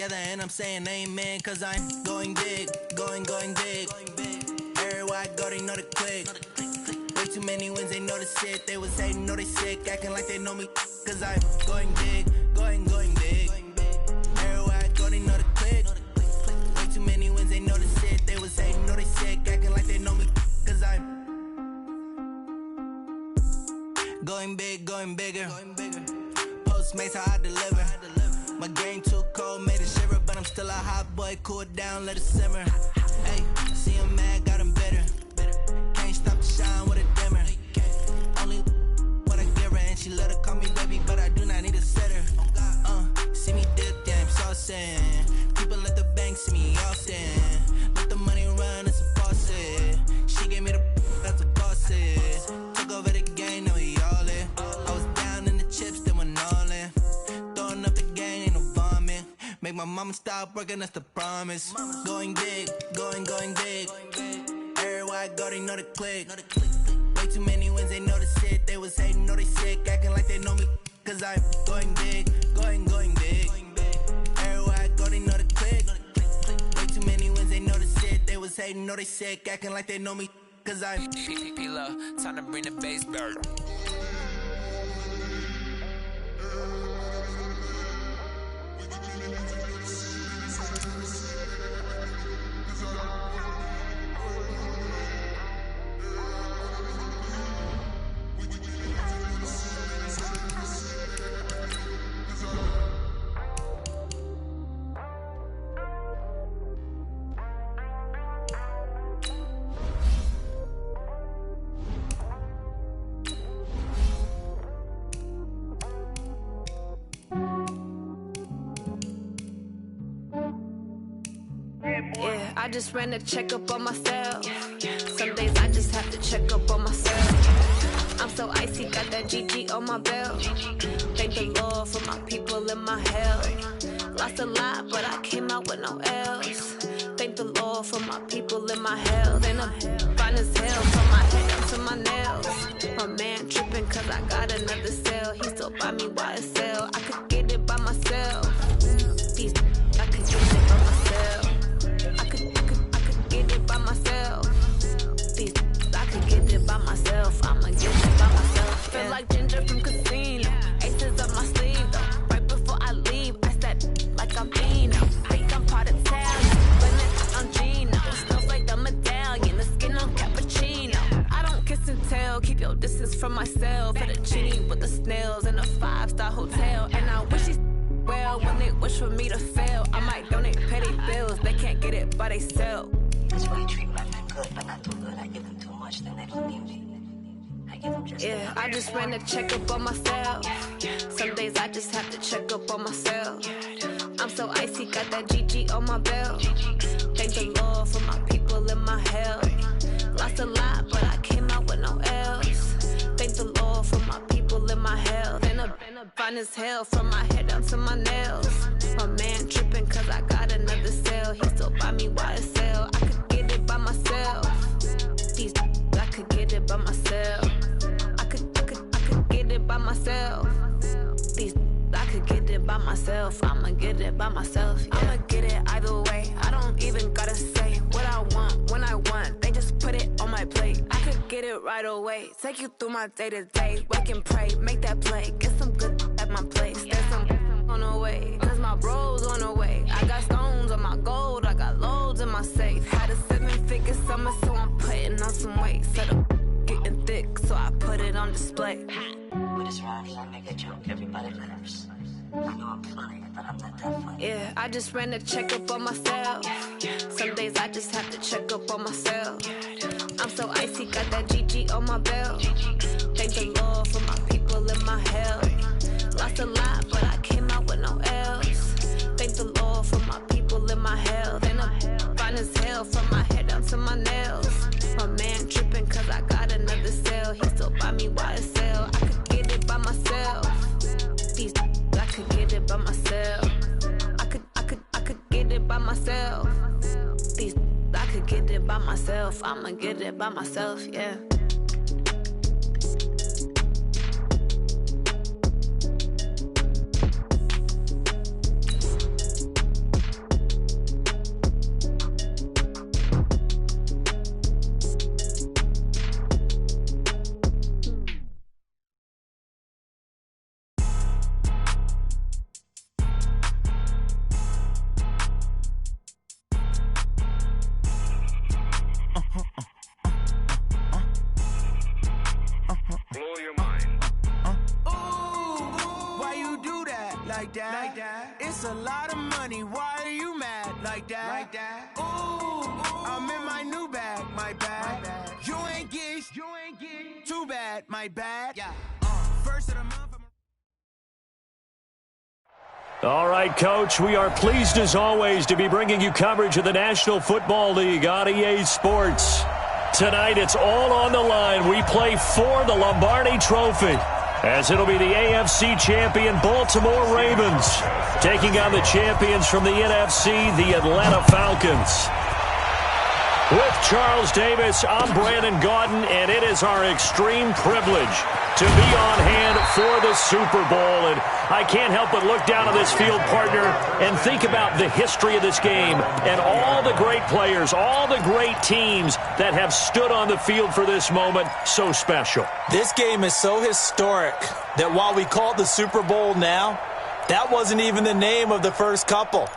together and I'm saying amen, cause I'm going big, going big. Everywhere I go, they know the click. Way too many wins, they know the shit. They was hating, know they sick, acting like they know me, cause I'm going big, going big. Everywhere I go, they know the click. Way too many wins, they know the shit. They was hating, know they sick, acting like they know me, cause I'm going big, going bigger. Postmates, how I deliver. My game too cold, made it shiver, but I'm still a hot boy. Cool it down, let it simmer. Hey, see him mad, got him bitter. Can't stop to shine with a dimmer. Only what I give her, and she let her call me baby, but I do not need a sitter. See me dip, yeah, I'm saucing. People at the bank see me often. Let the money run, it's a faucet. She gave me the that's a boss is. Took over the game, now we all in. I was down in the chips, then went all in. Throwing up the game, ain't no vomit. Make my mama stop working, that's the promise. Going big, going big. Everywhere I go, they know the click. Way too many wins, they know the shit. They was hating, know they sick, acting like they know me, cause I'm going big, going big. Everywhere I go, they know the click. Way too many wins, they know the shit. They was hating, know they sick, acting like they know me, cause I'm P-Love, time to bring the bass back. Yeah, I just ran a checkup on myself. Some days I just have to check up on myself. I'm so icy, got that GG on my belt. Thank the Lord for my people and my health. Lost a lot, but I came out with no else. Thank the Lord for my people and my health. And I'm fine as hell from my head to my nails. My man tripping cause I got another cell. He still buy me YSL. I could get it by myself. These I could get it by myself. I could get it by myself. These I could get it by myself. I'ma get it by myself. Feel like Ginger from Casino. Aces up my sleeve though. Right before I leave, I said like I'm Dino. Think I'm part Italian, but it's on Gino. Smells like the medallion, the skin on cappuccino. I don't kiss and tell, keep your distance from myself. Fettuccine with the snails in a 5-star hotel. And I wish these well when they wish for me to fail. I might donate petty bills, they can't get it by theyself. That's why I treat women good, but not too good. I give them too much, then they don't need me. I give them just yeah, I just ran a checkup on myself. Some days I just have to check up on myself. I'm so icy, got that GG on my belt. Thank the Lord for my people and my health. Lost a lot, but I came out with no else. Thank the Lord for my people and my health. And I'm fine as hell from my head down to my nails. My man tripping cause I got another cell. He still buy me YSL. I could get it by myself. These I could get it by myself. I could get it by myself. These I could get it by myself. I'ma get it by myself. Yeah. I'ma get it either way. I don't even gotta say what I want when I want. They just put it on my plate. I could get it right away. Take you through my day to day. Wake and pray, make that play. Get some good at my place. There's some on the way, cause my bro's on the way. I got stones on my gold. I got loads in my safe. Had a 7-figure summer, so I'm putting on some weight. Set up getting thick, so I put it on display. with this rhyme, I make a joke, everybody laughs. I know I'm funny, but I'm not that funny. Yeah, I just ran a checkup on myself. Some days I just have to check up on myself. I'm so icy, got that GG on my belt. Thank the Lord for my people and my health. Lost a lot, but I came out with no else. Thank the Lord for my people and my health. And I'm fine as hell from my head down to my nails. My man tripping cause I got another cell. He still buy me YSL. I could get it by myself. These I could get it by myself. I could get it by myself. These I could get it by myself. I'ma get it by myself, yeah. like that. It's a lot of money, why are you mad like that? Ooh, I'm in my new bag, my bad. You ain't get too bad, my bad. Yeah. First of the month. All right, Coach, we are pleased as always to be bringing you coverage of the National Football League on EA Sports. Tonight, it's all on the line. We play for the Lombardi Trophy, as it'll be the AFC champion Baltimore Ravens taking on the champions from the NFC, the Atlanta Falcons. With Charles Davis, I'm Brandon Gaudin, and it is our extreme privilege to be on hand for the Super Bowl. And I can't help but look down at this field, partner, and think about the history of this game and all the great players, all the great teams that have stood on the field for this moment. So special. This game is so historic that while we call it the Super Bowl now, that wasn't even the name of the first couple.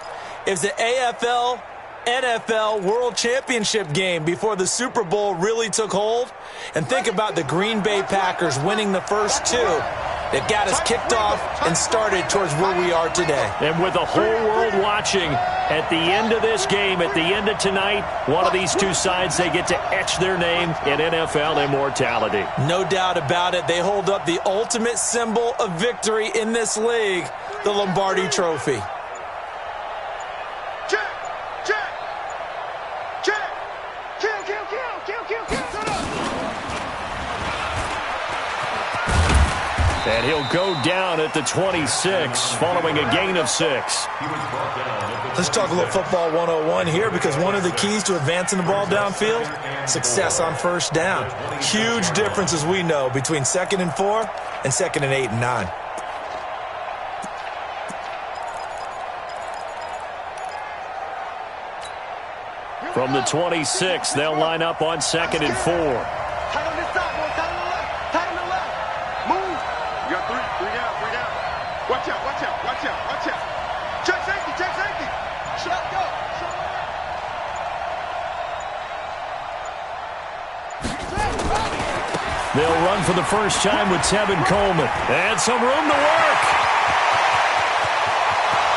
It's the AFL NFL World Championship game before the Super Bowl really took hold. And think about the Green Bay Packers winning the first two that got us kicked off and started towards where we are today. And with the whole world watching, at the end of this game, at the end of tonight, one of these two sides, they get to etch their name in NFL immortality. No doubt about it. They hold up the ultimate symbol of victory in this league, the Lombardi Trophy. And he'll go down at the 26, following a gain of 6. Let's talk a little football 101 here, because one of the keys to advancing the ball downfield, success on first down. Huge difference, as we know, between 2nd and 4 and 2nd and 8 and 9. From the 26, they'll line up on 2nd and 4. Watch out. Check safety. Shut go. They'll run for the first time with Tevin Coleman. And some room to work.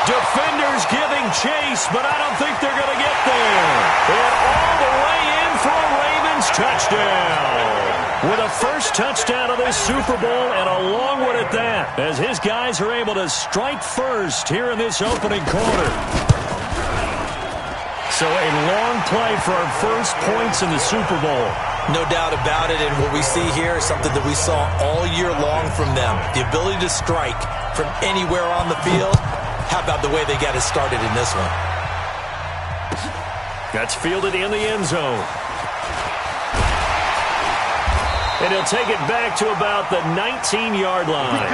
Defenders giving chase, but I don't think they're going to get there. And all the way in for a Ravens touchdown. With a first touchdown of this Super Bowl, and a long one at that, as his guys are able to strike first here in this opening quarter. So a long play for our first points in the Super Bowl. No doubt about it, and what we see here is something that we saw all year long from them. The ability to strike from anywhere on the field. How about the way they got it started in this one? That's fielded in the end zone. And he'll take it back to about the 19-yard line.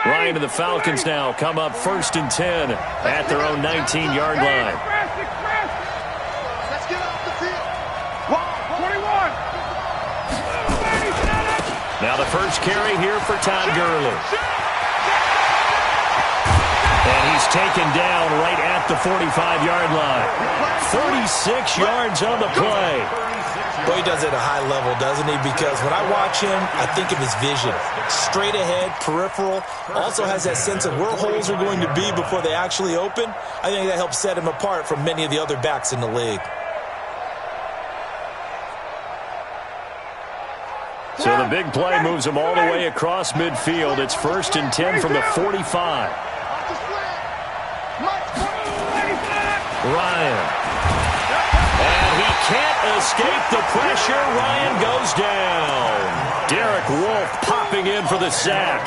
Ryan and the Falcons now come up 1st and 10 at their own 19-yard line. Let's get off the field. 21. Now the first carry here for Todd Gurley. And he's taken down right at the 45-yard line. 36 yards on the play. Boy, he does it at a high level, doesn't he? Because when I watch him, I think of his vision. Straight ahead, peripheral. Also has that sense of where holes are going to be before they actually open. I think that helps set him apart from many of the other backs in the league. So the big play moves him all the way across midfield. It's 1st and 10 from the 45. Ryan. And he can't escape the pressure. Ryan goes down. Derek Wolfe popping in for the sack.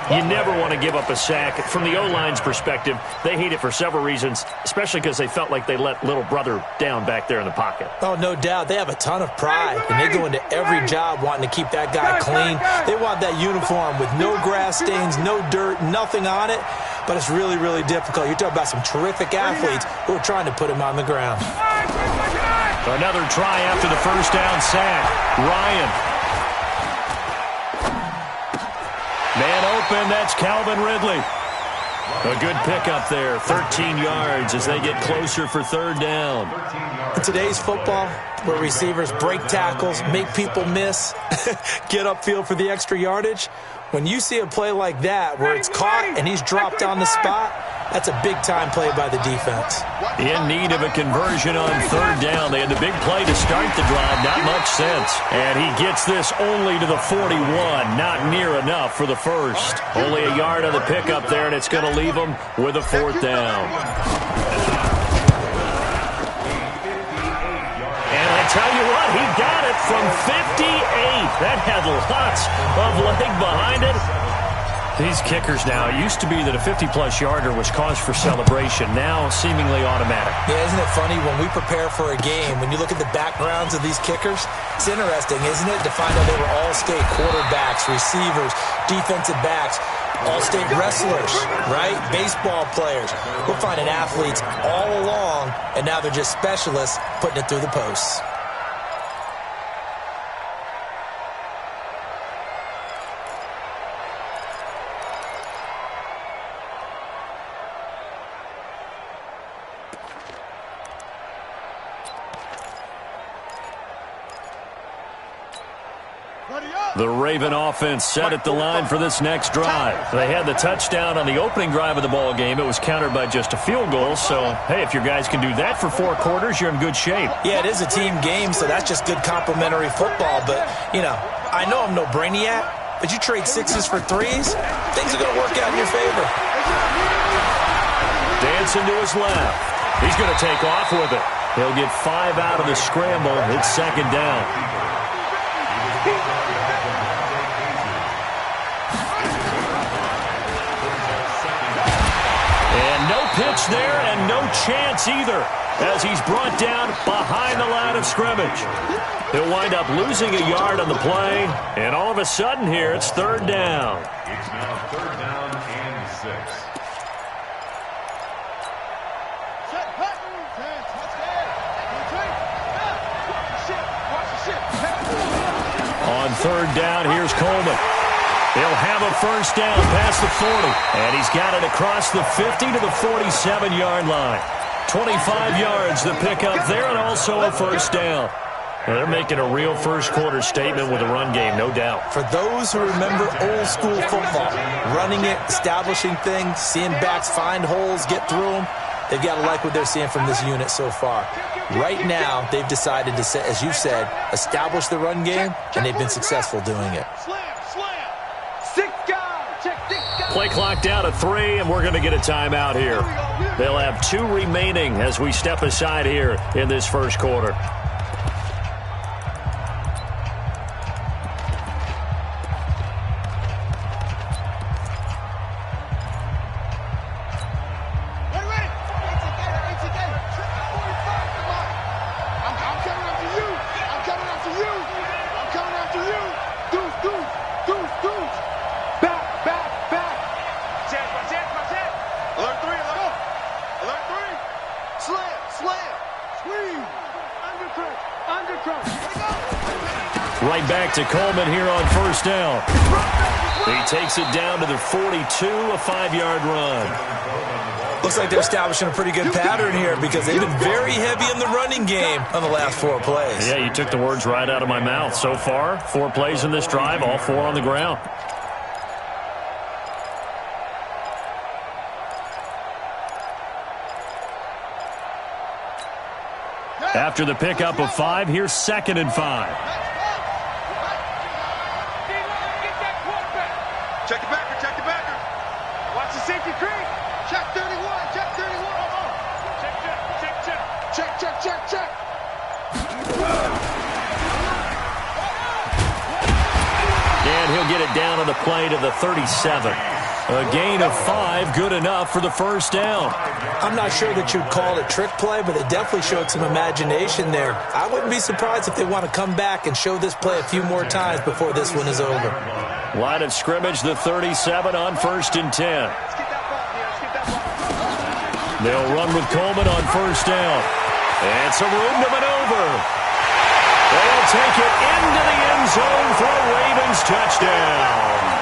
You never want to give up a sack. From the O-line's perspective, they hate it for several reasons, especially because they felt like they let little brother down back there in the pocket. Oh, no doubt. They have a ton of pride, and they go into every job wanting to keep that guy clean. They want that uniform with no grass stains, no dirt, nothing on it, but it's really, really difficult. You're talking about some terrific athletes who are trying to put him on the ground. Another try after the first down sack. Ryan. Man open, that's Calvin Ridley. A good pickup there, 13 yards as they get closer for third down. In today's football, where receivers break tackles, make people miss, get upfield for the extra yardage, when you see a play like that where it's caught and he's dropped on the spot, that's a big-time play by the defense. In need of a conversion on third down. They had the big play to start the drive. Not much sense. And he gets this only to the 41. Not near enough for the first. Only a yard on the pickup there, and it's going to leave him with a fourth down. And I tell you what, he got it from 58. That had lots of leg behind it. These kickers now, it used to be that a 50-plus yarder was cause for celebration. Now, seemingly automatic. Yeah, isn't it funny when we prepare for a game, when you look at the backgrounds of these kickers, it's interesting, isn't it, to find out they were all-state quarterbacks, receivers, defensive backs, all-state wrestlers, right? Baseball players. We're finding athletes all along, and now they're just specialists putting it through the posts. The Raven offense set at the line for this next drive. They had the touchdown on the opening drive of the ball game. It was countered by just a field goal. So, hey, if your guys can do that for 4 quarters, you're in good shape. Yeah, it is a team game, so that's just good complimentary football. But, you know, I know I'm no brainiac, but you trade 6s for 3s, things are going to work out in your favor. Dancing to his left. He's going to take off with it. He'll get 5 out of the scramble. It's second down. No pitch there and no chance either as he's brought down behind the line of scrimmage. He'll wind up losing a yard on the play, and all of a sudden here it's third down. It's now third down and 6. On third down, here's Coleman. He'll have a first down past the 40. And he's got it across the 50 to the 47-yard line. 25 yards to pick up there and also a first down. Well, they're making a real first-quarter statement with a run game, no doubt. For those who remember old-school football, running it, establishing things, seeing backs find holes, get through them, they've got to like what they're seeing from this unit so far. Right now, they've decided to, as you said, establish the run game, and they've been successful doing it. Play clock down to 3, and we're going to get a timeout here. They'll have 2 remaining as we step aside here in this first quarter. Right back to Coleman here on first down. He takes it down to the 42, a 5-yard run. Looks like they're establishing a pretty good pattern here because they've been very heavy in the running game on the last 4 plays. Yeah, you took the words right out of my mouth. So far, 4 plays in this drive, all 4 on the ground. After the pickup of 5, here's 2nd and 5. Check the backer, check the backer. Watch the safety creep. Check 31, check 31. Check. And he'll get it down on the play to the 37. A gain of 5, good enough for the first down. I'm not sure that you'd call it trick play, but they definitely showed some imagination there. I wouldn't be surprised if they want to come back and show this play a few more times before this one is over. Line of scrimmage, the 37 on 1st and 10. They'll run with Coleman on 1st down. And some room to maneuver. They'll take it into the end zone for a Ravens touchdown.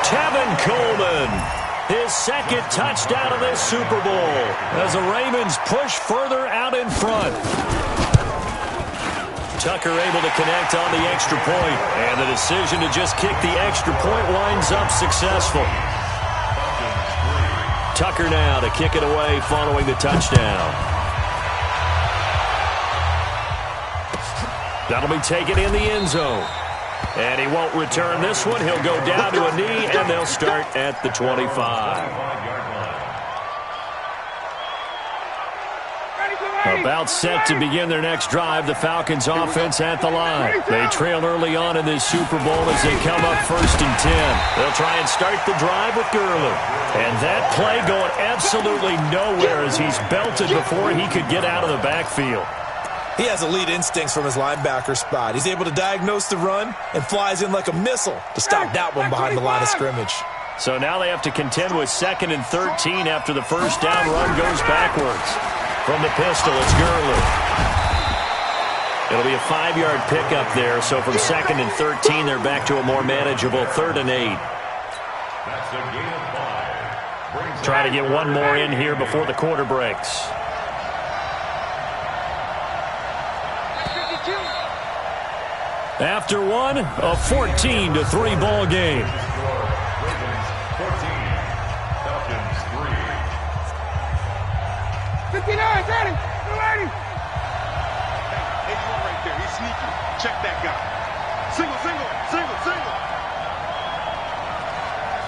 Tevin Coleman, his second touchdown of this Super Bowl as the Ravens push further out in front. Tucker able to connect on the extra point, and the decision to just kick the extra point winds up successful. Tucker now to kick it away following the touchdown. That'll be taken in the end zone. And he won't return this one. He'll go down to a knee, and they'll start at the 25. About set to begin their next drive, the Falcons offense at the line. They trail early on in this Super Bowl as they come up 1st and 10. They'll try and start the drive with Gurley. And that play going absolutely nowhere as he's belted before he could get out of the backfield. He has elite instincts from his linebacker spot. He's able to diagnose the run and flies in like a missile to stop that one behind the line of scrimmage. So now they have to contend with 2nd and 13 after the first down run goes backwards. From the pistol, it's Gurley. It'll be a 5-yard pickup there, so from 2nd and 13, they're back to a more manageable 3rd and 8. Try to get one more in here before the quarter breaks. After one, a 14-3 ball game. 59, ready. Ready. Hey, he's one right there. He's sneaky. Check that guy. Single.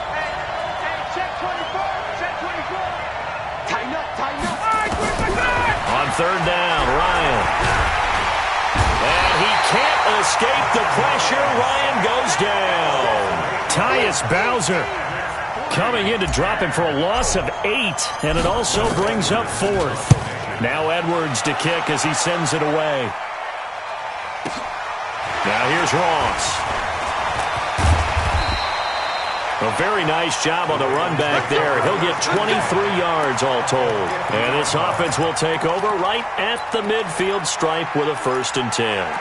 Hey, check 24. Check 24. Tighten up. All right, quick. On 3rd down, Ryan. And he can't escape the pressure. Ryan goes down. Tyus Bowser coming in to drop him for a loss of 8, and it also brings up 4th. Now Edwards to kick as he sends it away. Now here's Ross. A very nice job on the run back there. He'll get 23 yards all told. And this offense will take over right at the midfield stripe with a 1st and 10.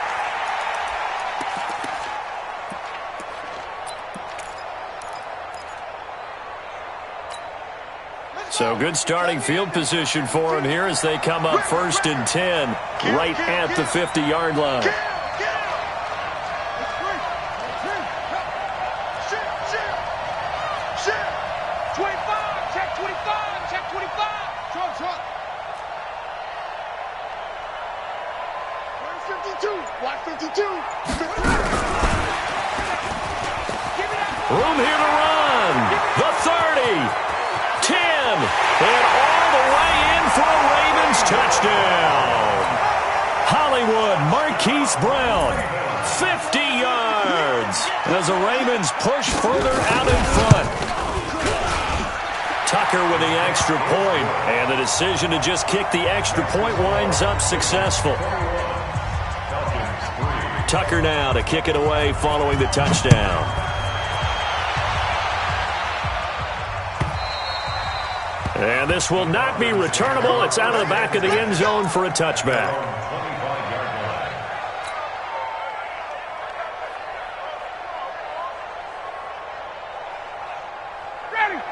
So good starting field position for him here as they come up 1st and 10 right at the 50-yard line. Room here to run. The 30. 10. And all the way in for a Ravens touchdown. Hollywood Marquise Brown. 50 yards. As the Ravens push further out in front. Tucker with the extra point. And the decision to just kick the extra point winds up successful. Tucker now to kick it away following the touchdown. And this will not be returnable. It's out of the back of the end zone for a touchback.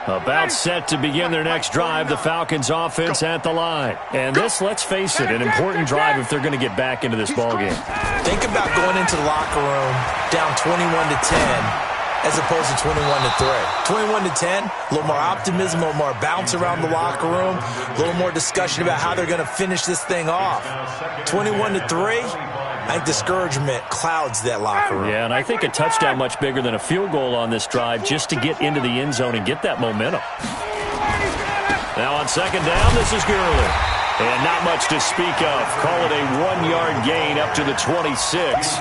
About set to begin their next drive, the Falcons offense at the line. And this, let's face it, an important drive if they're going to get back into this ballgame. Think about going into the locker room down 21-10 as opposed to 21-3. 21-10, a little more optimism, a little more bounce around the locker room, a little more discussion about how they're going to finish this thing off. 21-3, I think discouragement clouds that locker room. Yeah, and I think a touchdown much bigger than a field goal on this drive just to get into the end zone and get that momentum. Now on 2nd down, this is Gurley. And not much to speak of. Call it a 1-yard gain up to the 26.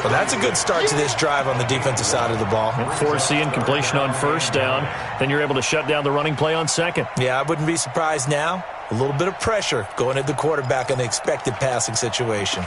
Well, that's a good start to this drive on the defensive side of the ball. Force the incompletion on first down. Then you're able to shut down the running play on second. Yeah, I wouldn't be surprised now. A little bit of pressure going at the quarterback in the expected passing situation.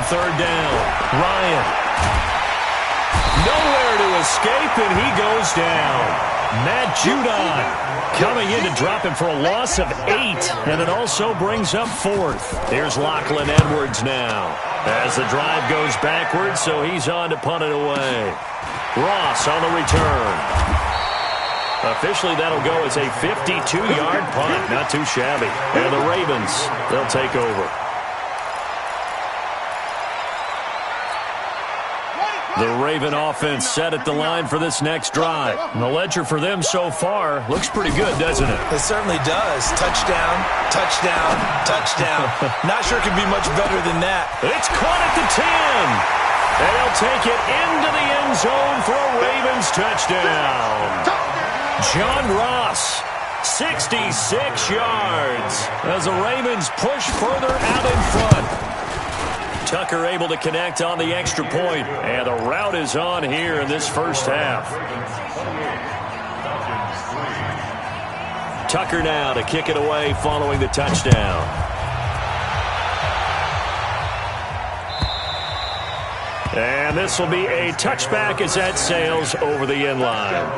Third down, Ryan. Nowhere to escape, and he goes down. Matt Judon coming in to drop him for a loss of 8, and it also brings up 4th. Here's Lachlan Edwards now as the drive goes backwards, so he's on to punt it away. Ross on the return. Officially, that'll go as a 52-yard punt. Not too shabby. And the Ravens, they'll take over. The Raven offense set at the line for this next drive. And the ledger for them so far looks pretty good, doesn't it? It certainly does. Touchdown, touchdown, touchdown. Not sure it could be much better than that. It's caught at the 10. And they'll take it into the end zone for a Ravens touchdown. John Ross, 66 yards as the Ravens push further out in front. Tucker able to connect on the extra point, and the route is on here in this first half. Tucker now to kick it away following the touchdown. And this will be a touchback as that sails over the end line.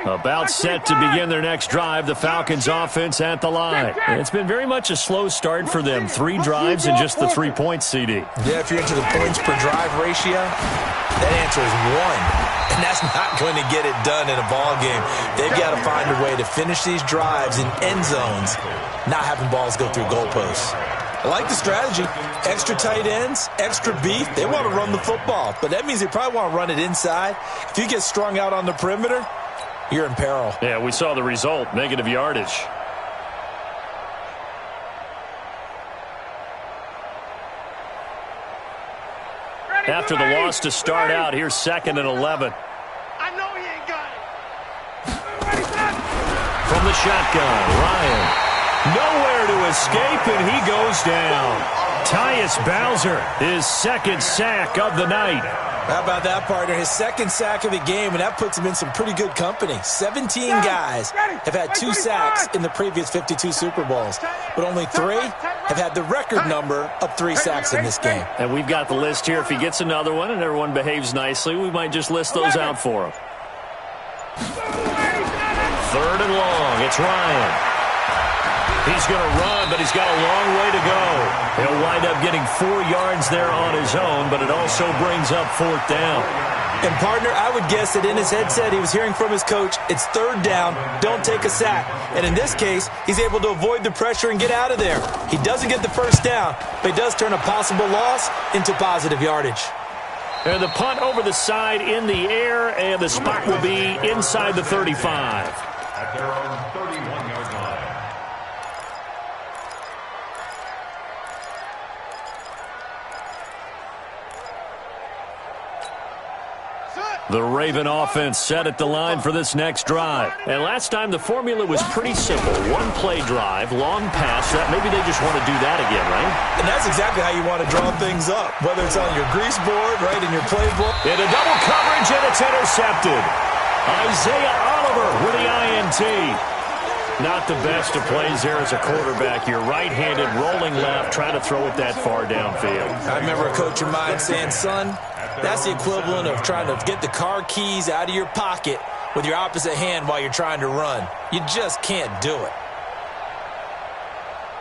About set to begin their next drive, the Falcons offense at the line. It's been very much a slow start for them. 3 drives and just the 3 points, CD. Yeah, if you're into the points per drive ratio, that answer is 1. And that's not going to get it done in a ball game. They've got to find a way to finish these drives in end zones, not having balls go through goalposts. I like the strategy. Extra tight ends, extra beef. They want to run the football, but that means they probably want to run it inside. If you get strung out on the perimeter, you're in peril. Yeah, we saw the result, negative yardage. After the loss to start out, here's 2nd and 11. I know he ain't got it. From the shotgun, Ryan. Nowhere to escape, and he goes down. Tyus Bowser, his 2nd sack of the night. How about that, partner? His 2nd sack of the game, and that puts him in some pretty good company. 17 guys have had 2 sacks in the previous 52 Super Bowls, but only 3 have had the record number of 3 sacks in this game. And we've got the list here. If he gets another one and everyone behaves nicely, we might just list those out for him. 3rd and long. It's Ryan. He's going to run, but he's got a long way to go. He'll wind up getting 4 yards there on his own, but it also brings up 4th down. And, partner, I would guess that in his headset he was hearing from his coach, it's 3rd down, don't take a sack. And in this case, he's able to avoid the pressure and get out of there. He doesn't get the 1st down, but he does turn a possible loss into positive yardage. And the punt over the side in the air, and the spot will be inside the 35. At their own 31-yard line. The Raven offense set at the line for this next drive. And last time the formula was pretty simple. 1-play drive, long pass. Maybe they just want to do that again, right? And that's exactly how you want to draw things up, whether it's on your grease board, right, in your playbook. In a double coverage, and it's intercepted. Isaiah Oliver with the INT. Not the best of plays there as a quarterback. You're right-handed, rolling left, trying to throw it that far downfield. I remember a coach of mine saying, son, that's the equivalent of trying to get the car keys out of your pocket with your opposite hand while you're trying to run. You just can't do it.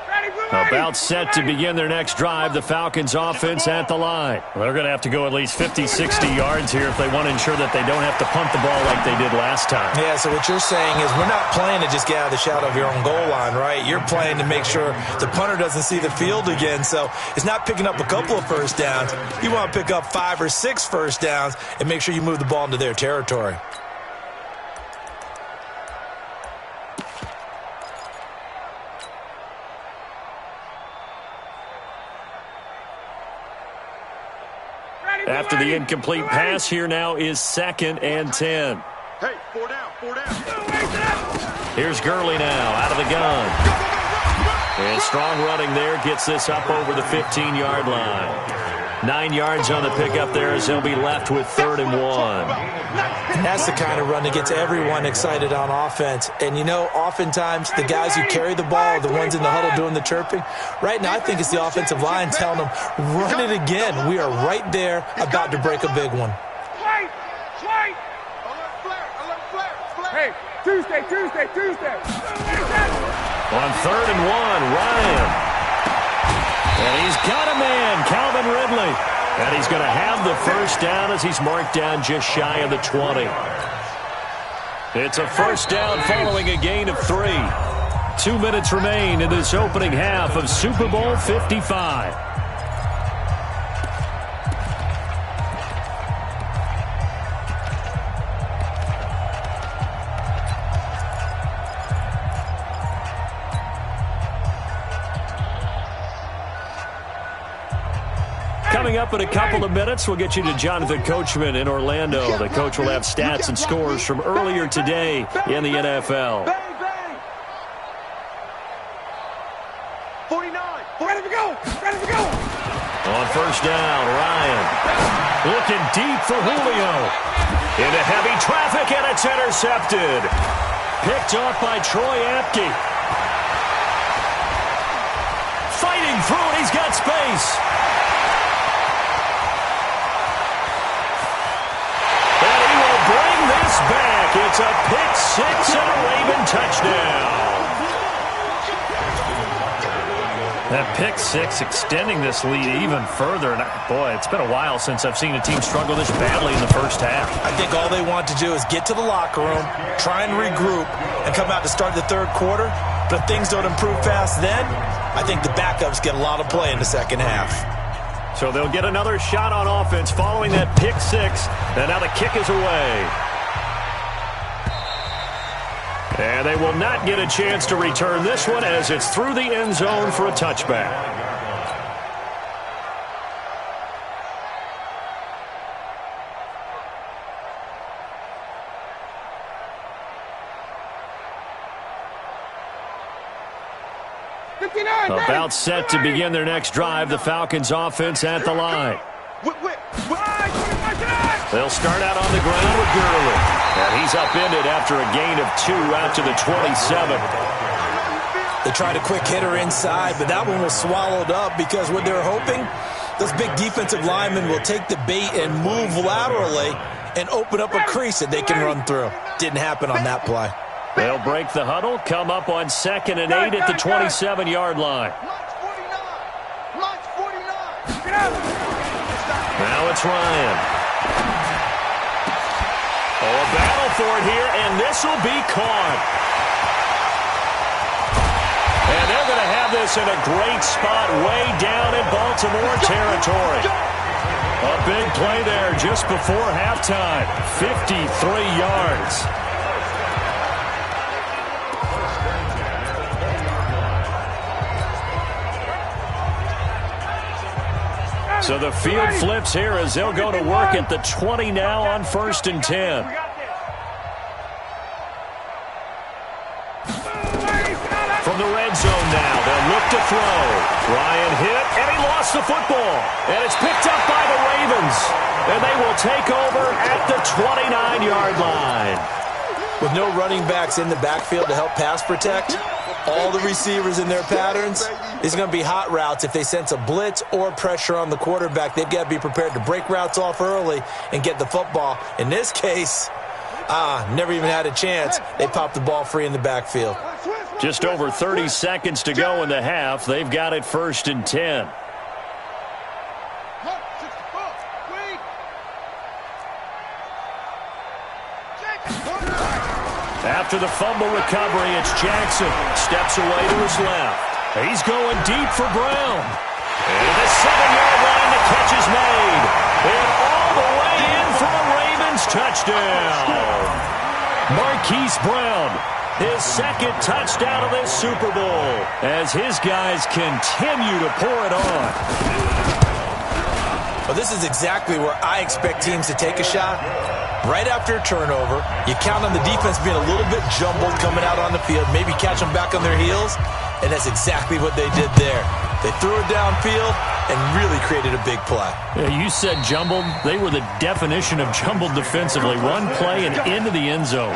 Ready, About set to begin their next drive, the Falcons offense at the line. Well, they're going to have to go at least 50, 60 yards here if they want to ensure that they don't have to punt the ball like they did last time. Yeah, so what you're saying is we're not playing to just get out of the shadow of your own goal line, right? You're playing to make sure the punter doesn't see the field again. So it's not picking up a couple of first downs. You want to pick up 5 or 6 first downs and make sure you move the ball into their territory. After the incomplete pass, here now is 2nd and 10. Hey, 4 down, 4 down. Here's Gurley now out of the gun. And strong running there gets this up over the 15-yard line. 9 yards on the pickup there as they'll be left with 3rd and 1. And that's the kind of run that gets everyone excited on offense. And, you know, oftentimes the guys who carry the ball are the ones in the huddle doing the chirping. Right now I think it's the offensive line telling them, run it again. We are right there about to break a big one. Hey, Tuesday. On 3rd and 1, Ryan. And he's got a man, Calvin Ridley. And he's going to have the first down as he's marked down just shy of the 20. It's a first down following a gain of 3. 2 minutes remain in this opening half of Super Bowl 55. Coming up in a couple of minutes, we'll get you to Jonathan Coachman in Orlando. The coach will have stats and scores from earlier today in the NFL. 49, ready to go. On first down, Ryan looking deep for Julio. Into heavy traffic, and it's intercepted. Picked off by Troy Apke. Fighting through it, he's got space. Bring this back. It's a pick 6 and a Raven touchdown. That pick 6 extending this lead even further. And boy, it's been a while since I've seen a team struggle this badly in the first half. I think all they want to do is get to the locker room, try and regroup, and come out to start the third quarter. But if things don't improve fast then, I think the backups get a lot of play in the second half. So they'll get another shot on offense following that pick 6. And now the kick is away. And they will not get a chance to return this one as it's through the end zone for a touchback. About set to begin their next drive, the Falcons offense at the line. They'll start out on the ground with Gurley. And he's upended after a gain of 2 out to the 27. They tried a quick hitter inside, but that one was swallowed up because what they're hoping, those big defensive linemen will take the bait and move laterally and open up a crease that they can run through. Didn't happen on that play. They'll break the huddle, come up on 2nd and 8 at the 27-yard line. Now it's Ryan. Oh, a battle for it here, and this will be caught. And they're going to have this in a great spot way down in Baltimore territory. A big play there just before halftime. 53 yards. So the field flips here as they'll go to work at the 20 now on 1st and 10. From the red zone now, they'll look to throw. Ryan hit, and he lost the football. And it's picked up by the Ravens. And they will take over at the 29-yard line. With no running backs in the backfield to help pass protect, all the receivers in their patterns, it's going to be hot routes. If they sense a blitz or pressure on the quarterback, they've got to be prepared to break routes off early and get the football. In this case, never even had a chance. They popped the ball free in the backfield. Just over 30 seconds to go in the half. They've got it 1st and 10. After the fumble recovery, it's Jackson. Steps away to his left. He's going deep for Brown. And the 7-yard line, the catch is made. And all the way in for a Ravens touchdown. Marquise Brown, his 2nd touchdown of this Super Bowl, as his guys continue to pour it on. Well, this is exactly where I expect teams to take a shot. Right after a turnover, you count on the defense being a little bit jumbled coming out on the field, maybe catch them back on their heels, and that's exactly what they did there. They threw it downfield and really created a big play. Yeah, you said jumbled. They were the definition of jumbled defensively. One play and into the end zone.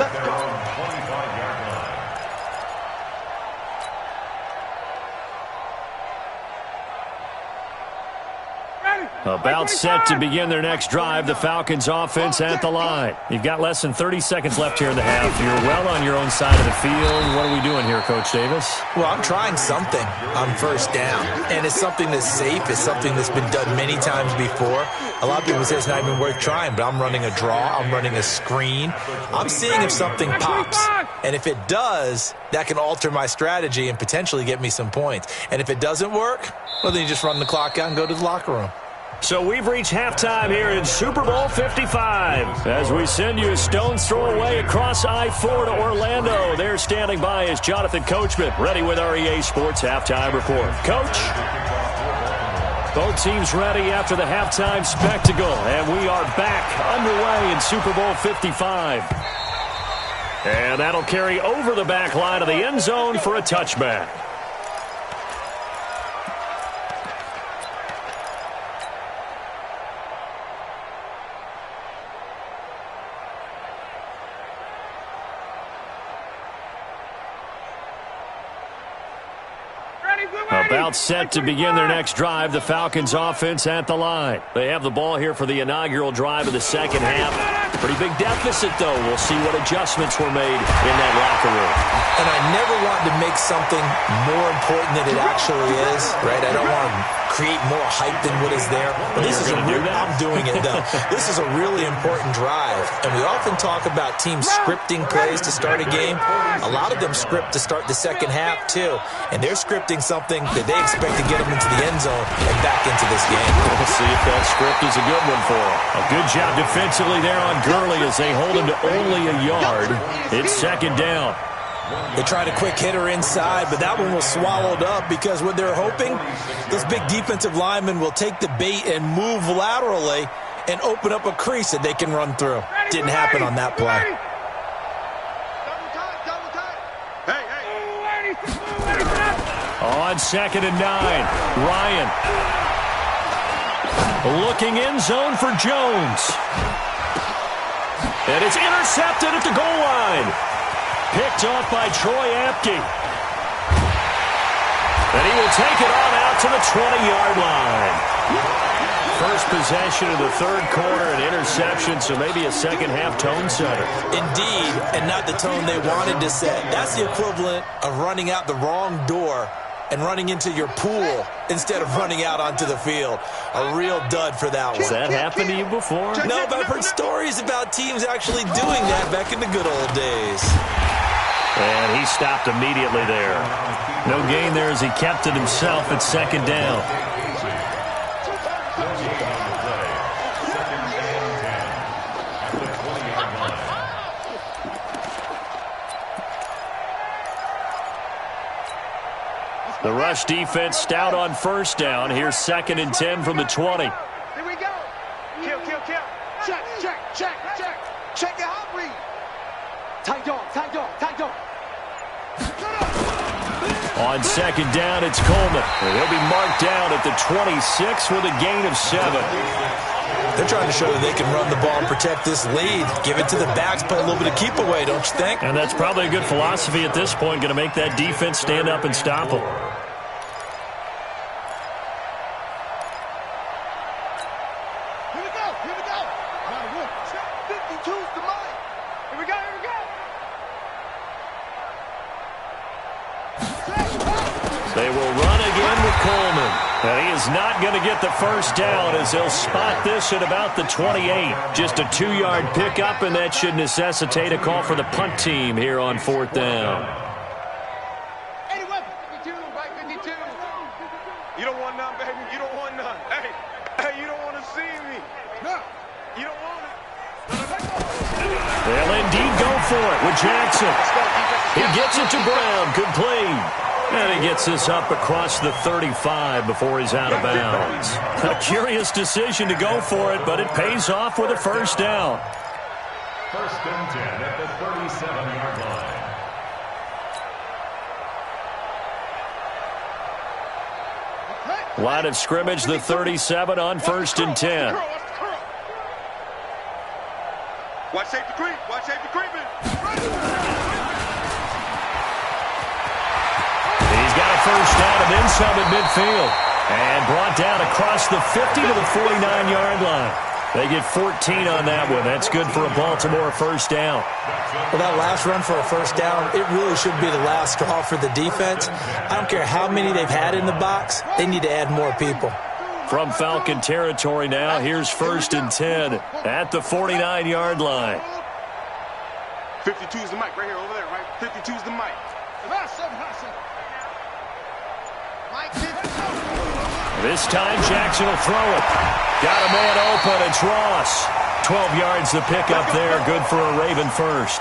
About set to begin their next drive, the Falcons offense at the line. You've got less than 30 seconds left here in the half. You're well on your own side of the field. What are we doing here, Coach Davis? Well, I'm trying something on 1st down, and it's something that's safe. It's something that's been done many times before. A lot of people say it's not even worth trying, but I'm running a draw. I'm running a screen. I'm seeing if something pops, and if it does, that can alter my strategy and potentially get me some points. And if it doesn't work, well, then you just run the clock out and go to the locker room. So we've reached halftime here in Super Bowl 55. As we send you a stone's throw away across I-4 to Orlando. There standing by is Jonathan Coachman, ready with our EA Sports Halftime Report. Coach? Both teams ready after the halftime spectacle, and we are back underway in Super Bowl 55. And that'll carry over the back line of the end zone for a touchback. About set to begin their next drive, the Falcons offense at the line. They have the ball here for the inaugural drive of the 2nd half. Pretty big deficit, though. We'll see what adjustments were made in that locker room. And I never want to make something more important than it actually is, right? I don't want to create more hype than what is there. But this is I'm doing it, though. This is a really important drive. And we often talk about teams scripting plays to start a game. A lot of them script to start the 2nd half, too. And they're scripting something that they expect to get them into the end zone and back into this game. We'll see if that script is a good one for them. A good job defensively there on Gurley as they hold him to only a yard. It's 2nd down. They tried a quick hitter inside, but that one was swallowed up because what they're hoping, those big defensive linemen will take the bait and move laterally and open up a crease that they can run through. Didn't happen on that play. On 2nd and 9, Ryan. Looking end zone for Jones. And it's intercepted at the goal line. Picked off by Troy Apke. And he will take it on out to the 20-yard line. First possession of the 3rd quarter, an interception, so maybe a 2nd half tone setter. Indeed, and not the tone they wanted to set. That's the equivalent of running out the wrong door and running into your pool instead of running out onto the field. A real dud for that one. Has that happened to you before? No, but I've heard stories about teams actually doing that back in the good old days. And he stopped immediately there. No gain there as he kept it himself at 2nd down. The rush defense stout on 1st down. Here's 2nd and 10 from the 20. Here we go. Kill. Check your hot read. Tight dog. On 2nd down, it's Coleman. And he'll be marked down at the 26 with a gain of 7. They're trying to show that they can run the ball and protect this lead. Give it to the backs, play a little bit of keep away, don't you think? And that's probably a good philosophy at this point. Going to make that defense stand up and stop them. Here we go. 52's the money. Here we go. will run again with Coleman. And he is not going to get the first down as he'll spot this at about the 28. Just a 2-yard pickup, and that should necessitate a call for the punt team here on 4th down. You don't want none, baby. You don't want none. Hey, you don't want to see me. No, you don't want it. They'll indeed go for it with Jackson. He gets it to Brown. Complete. And he gets this up across the 35 before he's out of bounds. A curious decision to go for it, but it pays off with a first down. 1st and 10 at the 37-yard line. Line of scrimmage, the 37 on 1st and 10. Watch safety creep. Watch safety creeping. He's got a first down and then some at midfield. And brought down across the 50 to the 49-yard line. They get 14 on that one. That's good for a Baltimore first down. Well, that last run for a first down, it really should be the last straw for the defense. I don't care how many they've had in the box. They need to add more people. From Falcon territory now, here's 1st and 10 at the 49-yard line. 52 is the mic right here, over there, right? 52 is the mic. This time Jackson will throw it. Got a man open. It's Ross. 12 yards the pickup there. Good for a Raven first.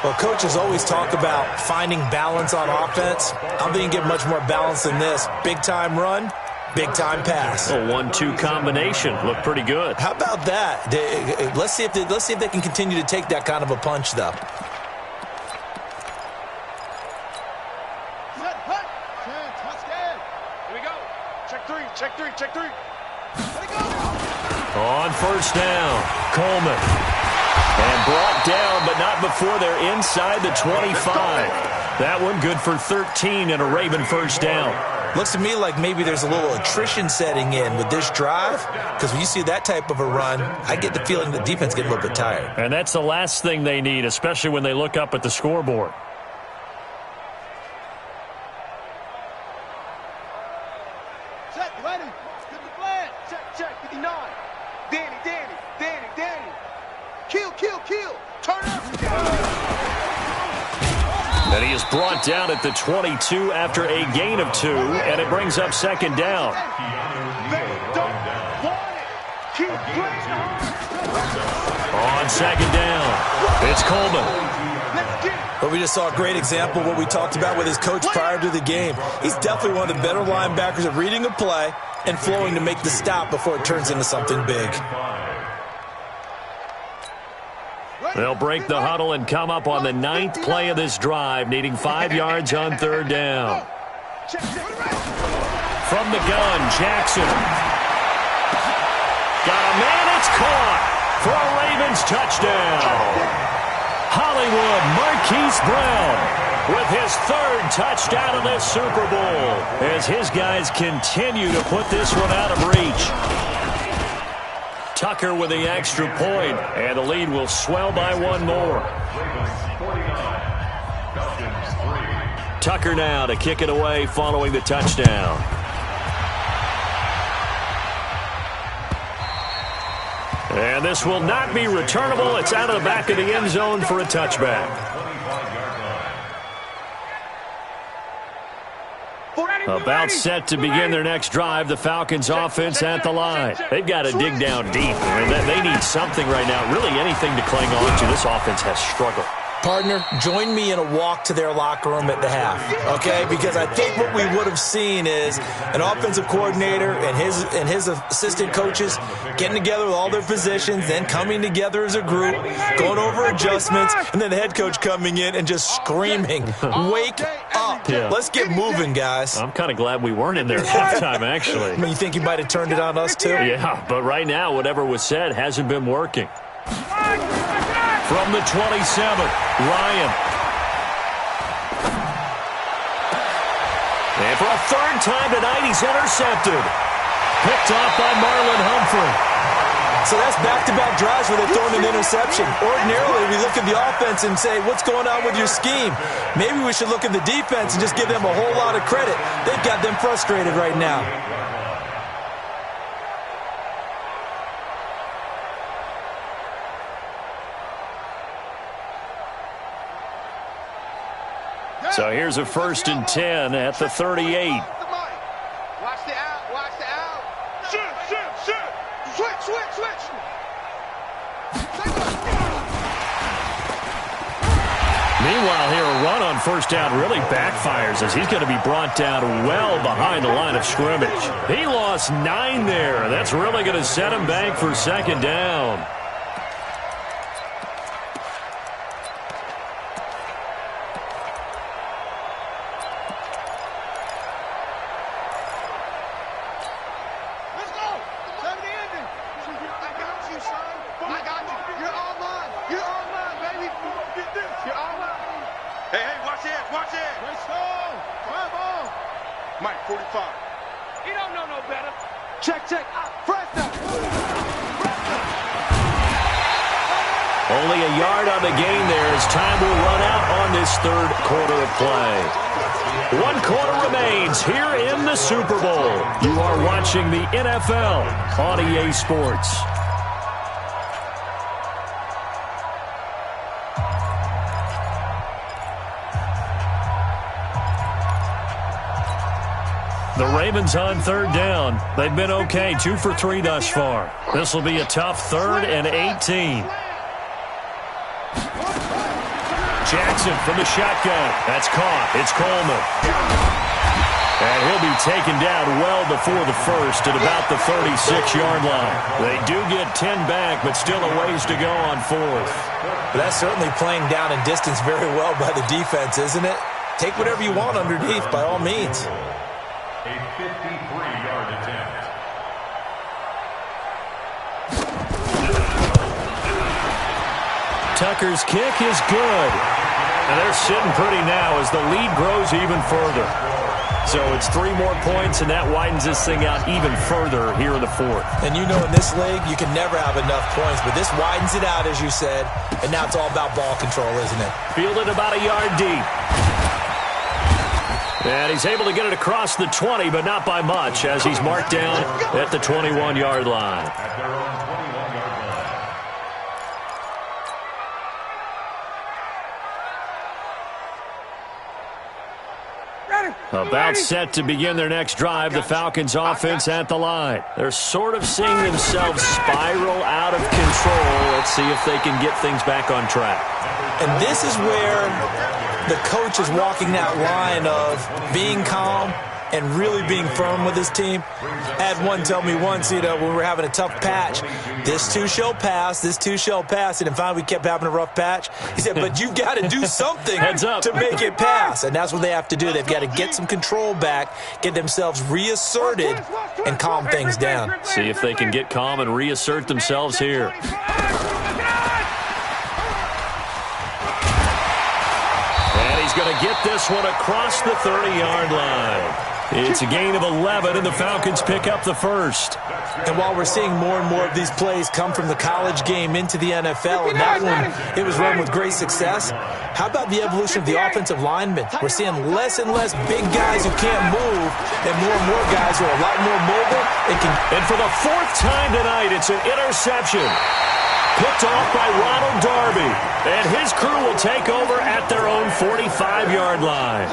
Well, coaches always talk about finding balance on offense. I'm thinking get much more balance than this. Big-time run, big-time pass. A 1-2 combination. Looked pretty good. How about that? Let's see if they can continue to take that kind of a punch, though. Check three. On first down, Coleman. And brought down, but not before they're inside the 25. That one good for 13 and a Raven first down. Looks to me like maybe there's a little attrition setting in with this drive, because when you see that type of a run, I get the feeling the defense gets a little bit tired. And that's the last thing they need, especially when they look up at the scoreboard. And he is brought down at the 22 after a gain of 2, and it brings up 2nd down. On 2nd down, it's Coleman. But we just saw a great example of what we talked about with his coach prior to the game. He's definitely one of the better linebackers at reading a play and flowing to make the stop before it turns into something big. They'll break the huddle and come up on the 9th play of this drive, needing 5 yards on 3rd down. From the gun, Jackson. Got a man, it's caught for a Ravens touchdown. Hollywood Marquise Brown with his 3rd touchdown of this Super Bowl as his guys continue to put this one out of reach. Tucker with the extra point, and the lead will swell by 1 more. Tucker now to kick it away following the touchdown. And this will not be returnable. It's out of the back of the end zone for a touchback. About set to begin their next drive, the Falcons offense at the line. They've got to dig down deep. I mean, they need something right now, really anything to cling on to. This offense has struggled. Partner, join me in a walk to their locker room at the half, okay? Because I think what we would have seen is an offensive coordinator and his assistant coaches getting together with all their positions, then coming together as a group, going over adjustments, and then the head coach coming in and just screaming, "Wake up. Yeah. Let's get moving, guys." I'm kind of glad we weren't in there at halftime, actually. I mean, you think he might have turned it on us, too? Yeah, but right now, whatever was said hasn't been working. From the 27, Ryan. And for a 3rd time tonight, he's intercepted. Picked off by Marlon Humphrey. So that's back-to-back drives where they've thrown an interception. Ordinarily, we look at the offense and say, what's going on with your scheme? Maybe we should look at the defense and just give them a whole lot of credit. They've got them frustrated right now. So here's a 1st and 10 at the 38. Watch the out. Watch the out. Shoot. Switch. Meanwhile, here a run on 1st down really backfires as he's going to be brought down well behind the line of scrimmage. He lost 9 there. That's really going to set him back for 2nd down. Mike, 45. He don't know no better. Check. Fresh down. Only a yard on the gain there as time will run out on this 3rd quarter of play. 1 quarter remains here in the Super Bowl. You are watching the NFL on EA Sports. The Ravens on 3rd down. They've been okay, 2 for 3 thus far. This will be a tough 3rd and 18. Jackson from the shotgun. That's caught. It's Coleman. And he'll be taken down well before the 1st at about the 36-yard line. They do get 10 back, but still a ways to go on 4th. But that's certainly playing down in distance very well by the defense, isn't it? Take whatever you want underneath, by all means. A 53-yard attempt. Tucker's kick is good. And they're sitting pretty now as the lead grows even further. So it's 3 more points, and that widens this thing out even further here in the 4th. And you know in this league, you can never have enough points, but this widens it out, as you said, and now it's all about ball control, isn't it? Fielded about a yard deep. And he's able to get it across the 20, but not by much, as he's marked down at the 21-yard line. At their own 21-yard line. About set to begin their next drive, the Falcons offense at the line. They're sort of seeing themselves spiral out of control. Let's see if they can get things back on track. And this is where the coach is walking that line of being calm and really being firm with his team. I had one tell me once, when we were having a tough patch, this too shall pass, and then finally we kept having a rough patch. He said, but you've got to do something to make it pass, and that's what they have to do. They've got to get some control back, get themselves reasserted, and calm things down. See if they can get calm and reassert themselves here. Going to get this one across the 30-yard line. It's a gain of 11, and the Falcons pick up the 1st. And while we're seeing more and more of these plays come from the college game into the NFL, and that one, it was run with great success, how about the evolution of the offensive linemen? We're seeing less and less big guys who can't move, and more guys who are a lot more mobile. And for the 4th time tonight, it's an interception. Picked off by Ronald Darby, and his crew will take over at their own 45-yard line.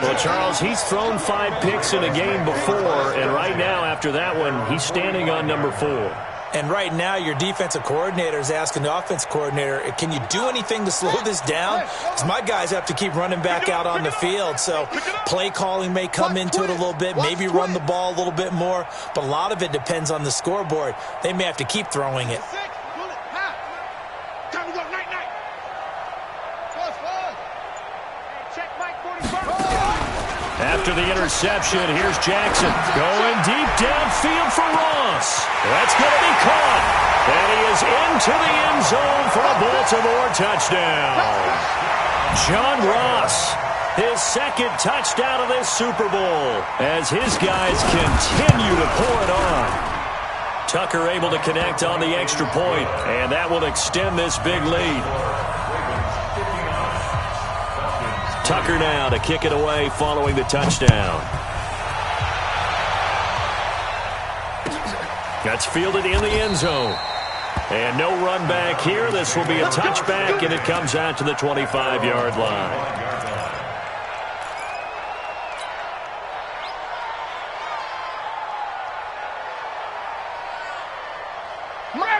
Well, Charles, he's thrown 5 picks in a game before, and right now, after that one, he's standing on number 4. And right now, your defensive coordinator is asking the offensive coordinator, can you do anything to slow this down? Because my guys have to keep running back out on the field. So play calling may come into it a little bit, maybe run the ball a little bit more. But a lot of it depends on the scoreboard. They may have to keep throwing it. After the interception, here's Jackson going deep downfield for Ross. That's going to be caught. And he is into the end zone for a Baltimore touchdown. John Ross, his 2nd touchdown of this Super Bowl, as his guys continue to pour it on. Tucker able to connect on the extra point, and that will extend this big lead. Tucker now to kick it away following the touchdown. That's fielded in the end zone. And no run back here. This will be a touchback, and it comes out to the 25-yard line.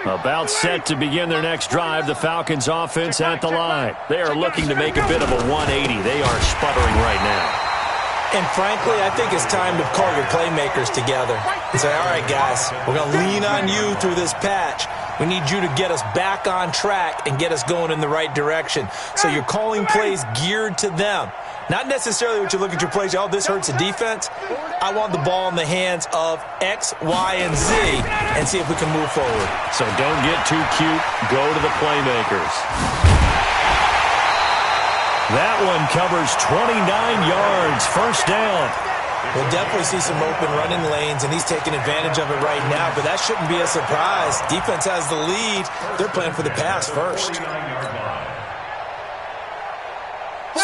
About set to begin their next drive, the Falcons offense at the line. They are looking to make a bit of a 180. They are sputtering right now. And frankly, I think it's time to call your playmakers together and say, all right, guys, we're going to lean on you through this patch. We need you to get us back on track and get us going in the right direction. So you're calling plays geared to them. Not necessarily what you look at your plays, oh, this hurts the defense. I want the ball in the hands of X, Y, and Z and see if we can move forward. So don't get too cute. Go to the playmakers. That one covers 29 yards. First down. We'll definitely see some open running lanes, and he's taking advantage of it right now, but that shouldn't be a surprise. Defense has the lead. They're playing for the pass first.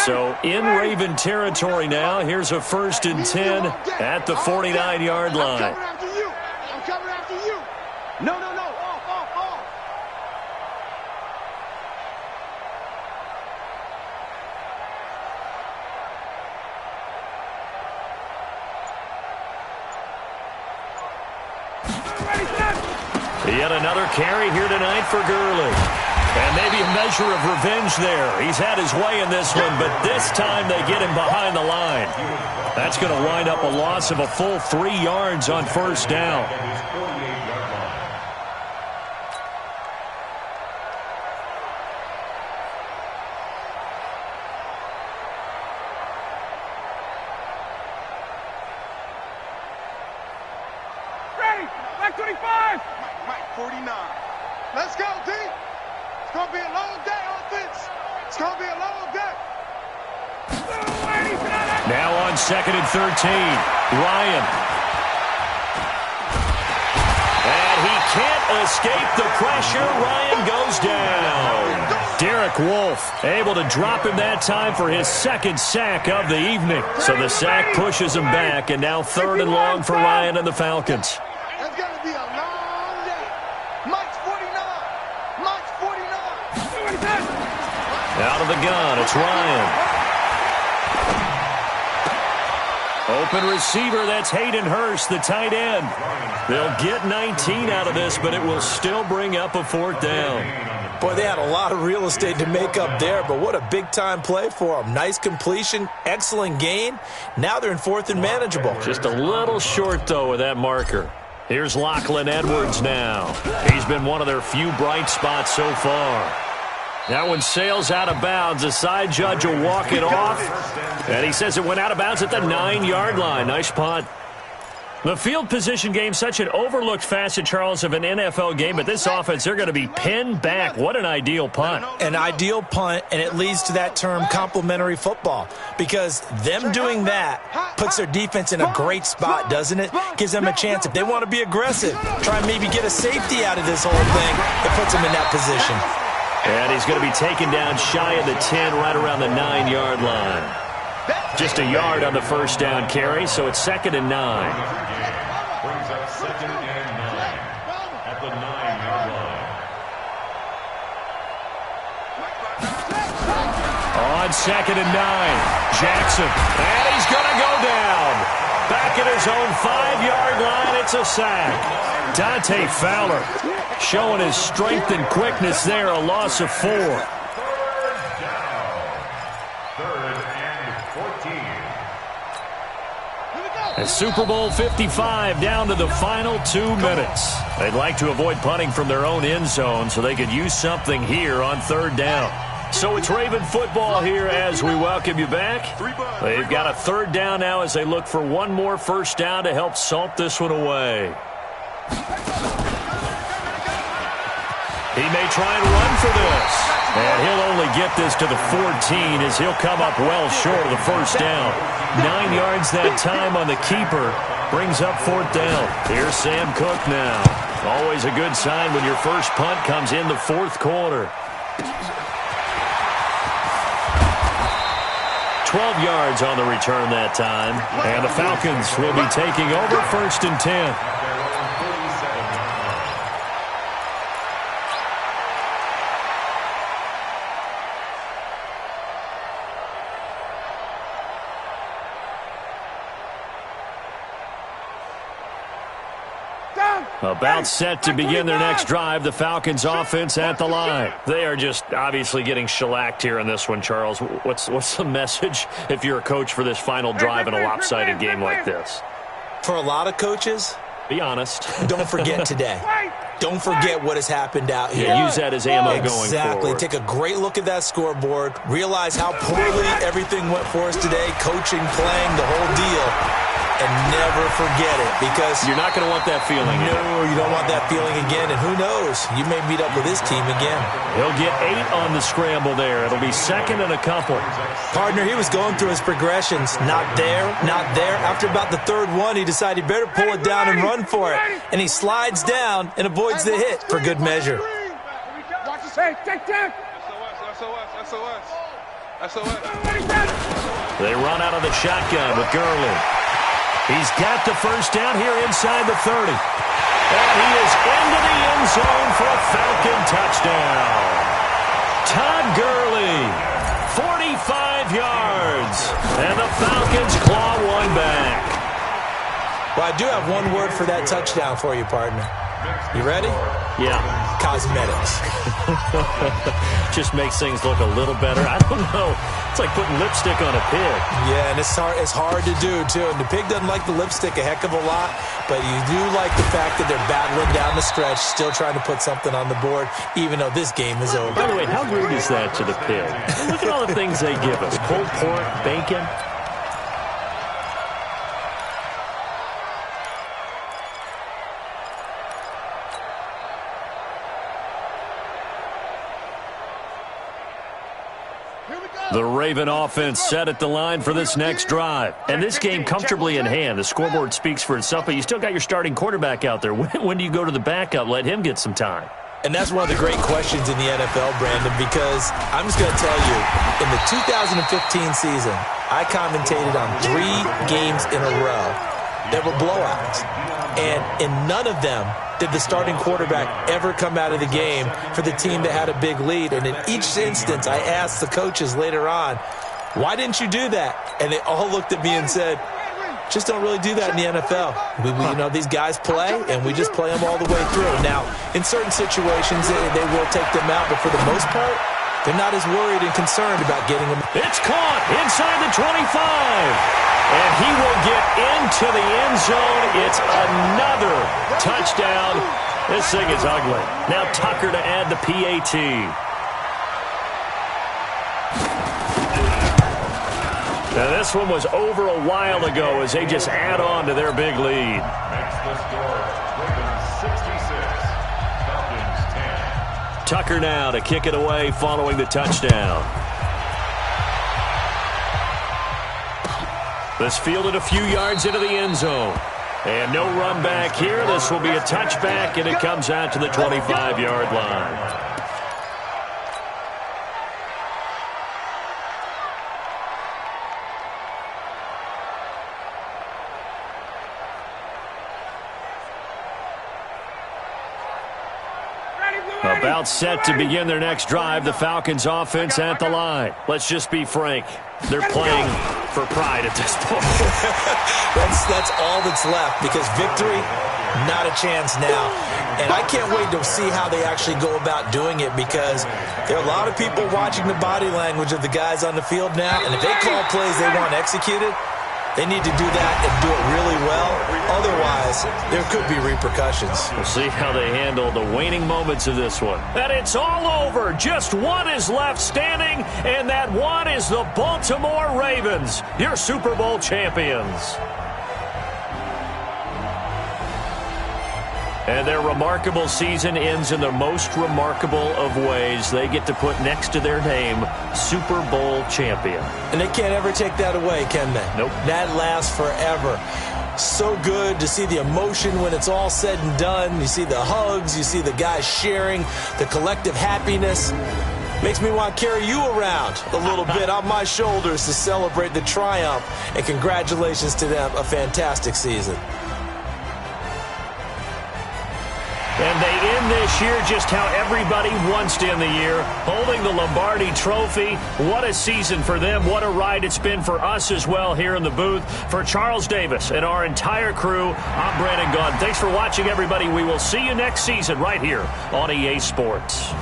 So in Raven territory now, here's a 1st and 10 at the 49-yard line. I'm coming after you. No. Off. Yet another carry here tonight for Gurley. And maybe a measure of revenge there. He's had his way in this one, but this time they get him behind the line. That's going to wind up a loss of a full 3 yards on first down. Ready? Back 25. Mike 49. Let's go, D. It's going to be a long day, offense. It's going to be a long day. Now on 2nd and 13, Ryan. And he can't escape the pressure. Ryan goes down. Derek Wolfe able to drop him that time for his 2nd sack of the evening. So the sack pushes him back, and now 3rd and long for Ryan and the Falcons. It's going to be a long day. Mike's 49. Mike's 49. Out of the gun, it's Ryan. Open receiver, that's Hayden Hurst, the tight end. They'll get 19 out of this, but it will still bring up a 4th down. Boy, they had a lot of real estate to make up there, but what a big-time play for them. Nice completion, excellent gain. Now they're in 4th and manageable. Just a little short, though, with that marker. Here's Lachlan Edwards now. He's been one of their few bright spots so far. That one sails out of bounds. The side judge will walk it off. And he says it went out of bounds at the 9-yard line. Nice punt. The field position game, such an overlooked facet, Charles, of an NFL game. But this offense, they're going to be pinned back. What an ideal punt. An ideal punt, and it leads to that term complementary football. Because them doing that puts their defense in a great spot, doesn't it? Gives them a chance. If they want to be aggressive, try and maybe get a safety out of this whole thing, it puts them in that position. And he's going to be taken down shy of the 10, right around the 9-yard line. Just a yard on the first down carry, so it's 2nd and 9. Brings up 2nd and 9 at the 9-yard line. On 2nd and 9, Jackson. And he's going to go down. Back at his own 5-yard line, it's a sack. Dante Fowler showing his strength and quickness there, a loss of 4. 3rd and 14. And Super Bowl 55 down to the final 2 minutes. They'd like to avoid punting from their own end zone so they could use something here on 3rd down. So it's Raven football here as we welcome you back. They've got a 3rd down now as they look for one more first down to help salt this one away. He may try and run for this. And he'll only get this to the 14 as he'll come up well short of the first down. 9 yards that time on the keeper. Brings up fourth down. Here's Sam Cook now. Always a good sign when your first punt comes in the fourth quarter. 12 yards on the return that time. And the Falcons will be taking over first and 10. About set to begin their next drive, the Falcons offense at the line. They are just obviously getting shellacked here in this one, Charles. What's the message if you're a coach for this final drive in a lopsided game like this? For a lot of coaches, be honest. Don't forget today. Don't forget what has happened out here. Yeah, use that as ammo going forward. Exactly. Take a great look at that scoreboard. Realize how poorly everything went for us today. Coaching, playing, the whole deal. And never forget it, because you're not going to want that feeling again. No, you don't want that feeling again. And who knows? You may meet up with this team again. He'll get 8 on the scramble there. It'll be second and a couple. Partner, he was going through his progressions. Not there, not there. After about the third one, he decided he better pull it down and run for it. And he slides down and avoids the hit for good measure. Watch his head. Take that. SOS. They run out of the shotgun with Gurley. He's got the first down here inside the 30. And he is into the end zone for a Falcon touchdown. Todd Gurley, 45 yards. And the Falcons claw one back. Well, I do have one word for that touchdown for you, partner. You ready? Yeah. Cosmetics. Just makes things look a little better. I don't know. It's like putting lipstick on a pig. Yeah, and it's hard to do, too. And the pig doesn't like the lipstick a heck of a lot, but you do like the fact that they're battling down the stretch, still trying to put something on the board, even though this game is over. By the way, how rude is that to the pig? Look at all the things they give us. Pulled pork, bacon. The Raven offense set at the line for this next drive. And this game comfortably in hand. The scoreboard speaks for itself, but you still got your starting quarterback out there. When do you go to the backup? Let him get some time. And that's one of the great questions in the NFL, Brandon, because I'm just going to tell you, in the 2015 season, I commentated on 3 games in a row that were blowouts. And in none of them did the starting quarterback ever come out of the game for the team that had a big lead. And in each instance, I asked the coaches later on, why didn't you do that? And they all looked at me and said, just don't really do that in the NFL. These guys play, and we just play them all the way through. Now, in certain situations, they will take them out, but for the most part, they're not as worried and concerned about getting them. It's caught inside the 25. And he will get into the end zone. It's another touchdown. This thing is ugly. Now Tucker to add the PAT. Now this one was over a while ago as they just add on to their big lead. Makes the score. Ravens 66, Falcons 10. Tucker now to kick it away following the touchdown. This fielded a few yards into the end zone. And no run back here. This will be a touchback, and it comes out to the 25-yard line. About set to begin their next drive, the Falcons offense at the line. Let's just be frank. They're playing for pride at this point. That's all that's left, because victory, not a chance now. And I can't wait to see how they actually go about doing it, because there are a lot of people watching the body language of the guys on the field now, and if they call plays they want executed, they need to do that and do it really well. Otherwise, there could be repercussions. We'll see how they handle the waning moments of this one. And it's all over. Just one is left standing, and that one is the Baltimore Ravens, your Super Bowl champions. And their remarkable season ends in the most remarkable of ways. They get to put next to their name, Super Bowl champion. And they can't ever take that away, can they? Nope. That lasts forever. So good to see the emotion when it's all said and done. You see the hugs, you see the guys sharing, the collective happiness. Makes me want to carry you around a little bit on my shoulders to celebrate the triumph. And congratulations to them, a fantastic season. And they end this year just how everybody wants to end the year, holding the Lombardi Trophy. What a season for them. What a ride it's been for us as well here in the booth. For Charles Davis and our entire crew, I'm Brandon Gaudin. Thanks for watching, everybody. We will see you next season right here on EA Sports.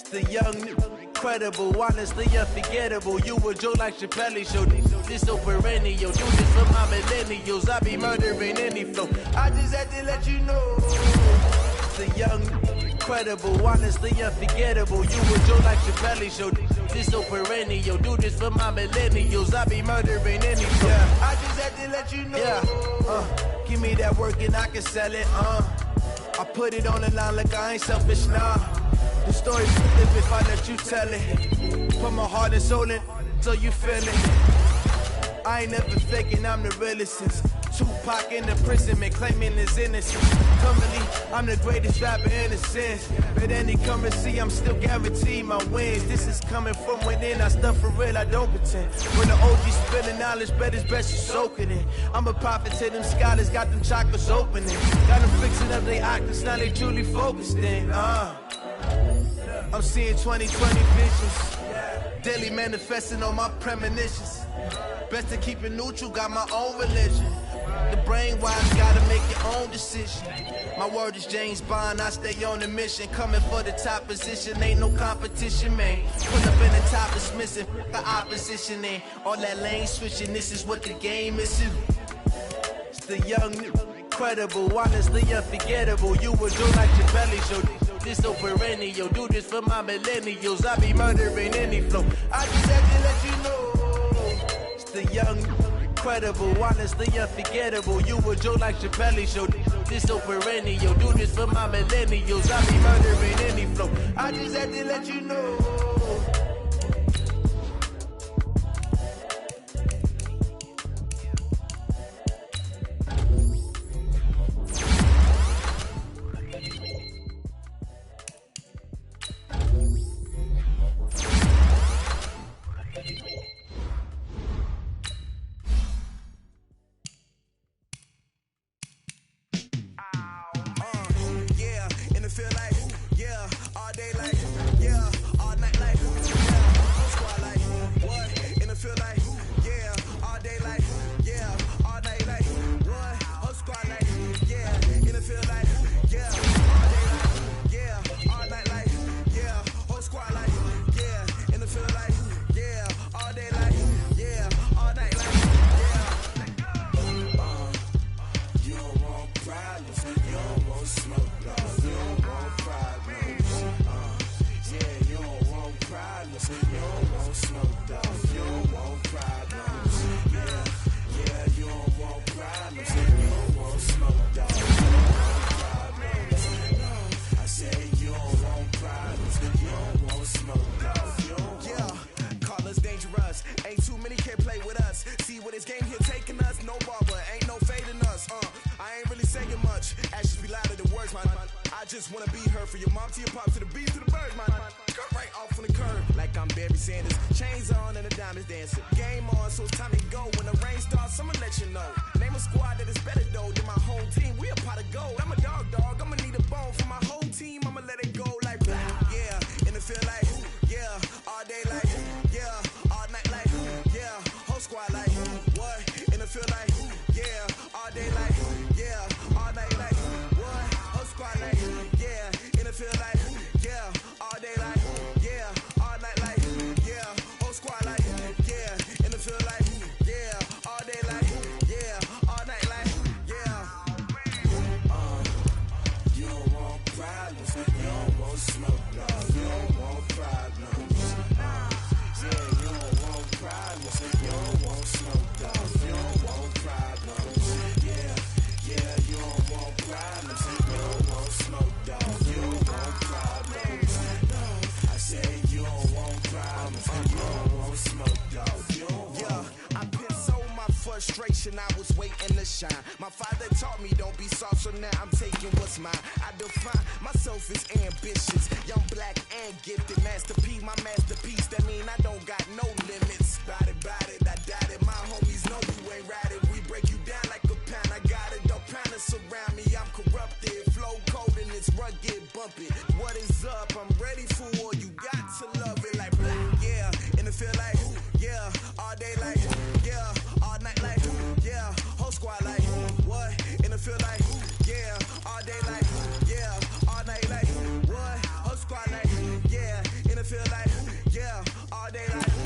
The young, incredible, honestly unforgettable. You were Joe like Chappelle show. This so perennial. Do this for my millennials. I be murdering any flow. I just had to let you know. The young, incredible, honestly unforgettable. You were Joe like Chappelle show. This so perennial. Do this for my millennials. I be murdering any flow. Yeah. I just had to let you know. Yeah. Give me that work and I can sell it. I put it on the line like I ain't selfish, nah. The story's live if I let you tell it. Put my heart and soul in, so you feel it. I ain't never faking, I'm the realest since Tupac in the prison, man, claiming his innocence. Currently, I'm the greatest rapper in a sense. But any currency, I'm still guaranteed my wins. This is coming from within, I stuff for real, I don't pretend. When the OG's spilling knowledge, bet it's best you soak it in. I'm a prophet to them scholars, got them chakras opening. Got them fixing up they octaves, now they truly focused in. I'm seeing 2020 visions, daily manifesting on my premonitions. Best to keep it neutral, got my own religion. The brainwise gotta make your own decision. My word is James Bond, I stay on the mission. Coming for the top position, ain't no competition, man. Pull up in the top is missing, the opposition in. All that lane switching, this is what the game is. It's the young, incredible, honestly unforgettable. You were Joe like Chappelle show. This so perennial, do this for my millennials. I be murdering any flow. I just had to let you know. It's the young, incredible, honestly unforgettable. You were Joe like Chappelle show. This so perennial, do this for my millennials. I be murdering any flow. I just had to let you know. Feel like, yeah, all day like, yeah, all night just wanna be her. For your mom to your pop to the beat to the birds, my cut right off on the curb. Like I'm Barry Sanders, chains on and the diamonds dancing. Game on, so it's time to go. When the rain starts, I'ma let you know. Name a squad that is better though than my whole team. We a pot of gold. I'm a dog. I'ma need a bone for my whole team. I'ma let it go like blah. Yeah, and it feel like yeah, all day like yeah, all night like yeah, whole squad like what? And it feel like yeah, all day like yeah, all night like what? Whole squad like yeah, and it feel like yeah, all day like yeah, all night like yeah, whole squad like yeah, and it feel like yeah, all day like yeah, all night like yeah. You don't want problems, you don't want smoke, no, you don't want problems. Yeah, you don't want problems, you don't want smoke, no, you don't want problems. Yeah, you don't want problems, you don't want smoke, dog, you don't want problems. No, I said you don't want problems, you don't want smoke, dog, you don't want. Yeah, I piss on my frustration, I was waiting to shine. My father taught me don't be soft, so now I'm taking what's mine. I define myself as ambitious, young, black, and gifted. Master P, my masterpiece, that mean I don't got no limits. Bout it, I doubt it. My homies know you ain't ride it. We break you down like a pound. I got it, don't pound to surround me. I'm corrupted, flow cold and it's rugged, bumpy. What is up? I'm ready for war. You got to love it like blah. Yeah, and it feel like yeah, all day like yeah, all night like yeah, whole squad like what? And it feel like yeah, all day like yeah, all night like what? Whole squad like yeah, and it feel like yeah, all day like